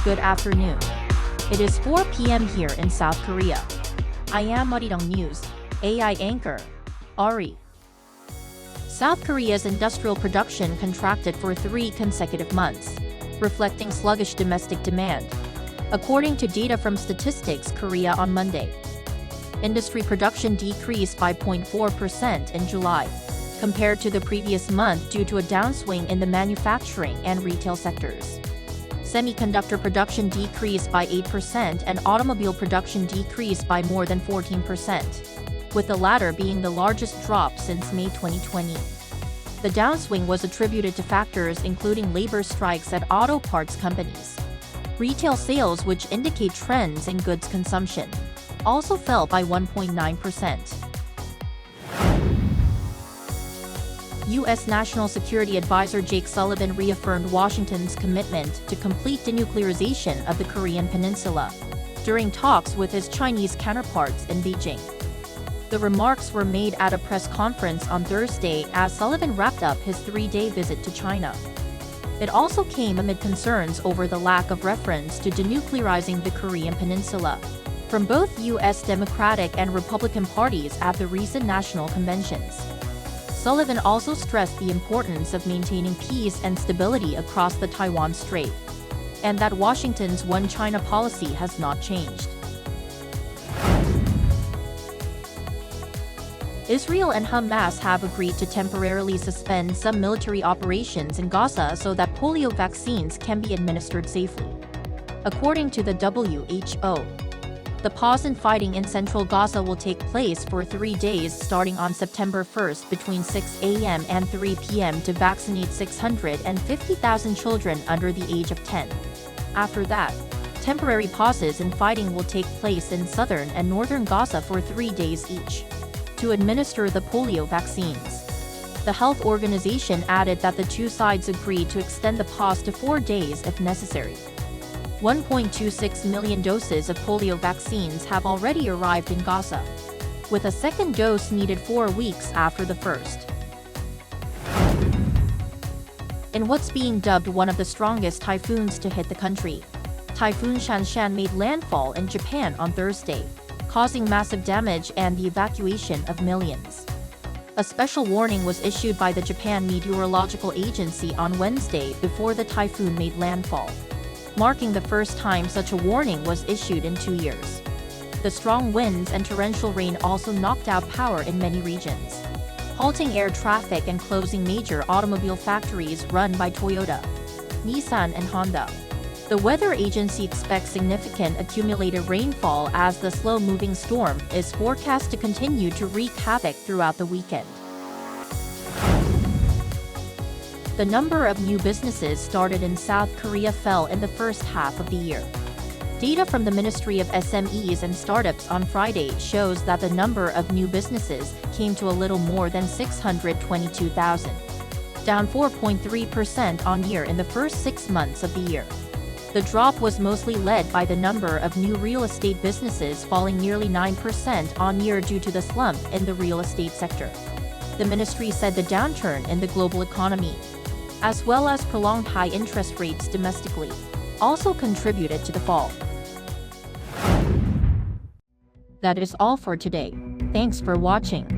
Good afternoon. It is 4 p.m. here in South Korea. I am Maridong News, AI anchor, Ari. South Korea's industrial production contracted for 3 consecutive months, reflecting sluggish domestic demand, according to data from Statistics Korea on Monday. Industry production decreased by 0.4% in July, compared to the previous month due to a downswing in the manufacturing and retail sectors. Semiconductor production decreased by 8% and automobile production decreased by more than 14%, with the latter being the largest drop since May 2020. The downswing was attributed to factors including labor strikes at auto parts companies. Retail sales, which indicate trends in goods consumption, also fell by 1.9%. U.S. National Security Advisor Jake Sullivan reaffirmed Washington's commitment to complete denuclearization of the Korean Peninsula during talks with his Chinese counterparts in Beijing. The remarks were made at a press conference on Thursday as Sullivan wrapped up his 3-day visit to China. It also came amid concerns over the lack of reference to denuclearizing the Korean Peninsula from both U.S. Democratic and Republican parties at the recent national conventions. Sullivan also stressed the importance of maintaining peace and stability across the Taiwan Strait, and that Washington's One China policy has not changed. Israel and Hamas have agreed to temporarily suspend some military operations in Gaza so that polio vaccines can be administered safely. According to the WHO, the pause in fighting in central Gaza will take place for 3 days starting on September 1st between 6 a.m. and 3 p.m. to vaccinate 650,000 children under the age of 10. After that, temporary pauses in fighting will take place in southern and northern Gaza for 3 days each, to administer the polio vaccines. The health organization added that the two sides agreed to extend the pause to 4 days if necessary. 1.26 million doses of polio vaccines have already arrived in Gaza, with a second dose needed 4 weeks after the first. In what's being dubbed one of the strongest typhoons to hit the country, Typhoon Shanshan made landfall in Japan on Thursday, causing massive damage and the evacuation of millions. A special warning was issued by the Japan Meteorological Agency on Wednesday before the typhoon made landfall, marking the first time such a warning was issued in 2 years. The strong winds and torrential rain also knocked out power in many regions, halting air traffic and closing major automobile factories run by Toyota, Nissan and Honda. The weather agency expects significant accumulated rainfall as the slow-moving storm is forecast to continue to wreak havoc throughout the weekend. The number of new businesses started in South Korea fell in the first half of the year. Data from the Ministry of SMEs and Startups on Friday shows that the number of new businesses came to a little more than 622,000, down 4.3% on-year in the first 6 months of the year. The drop was mostly led by the number of new real estate businesses falling nearly 9% on-year due to the slump in the real estate sector. The ministry said the downturn in the global economy, as well as prolonged high interest rates domestically, also contributed to the fall. That is all for today. Thanks for watching.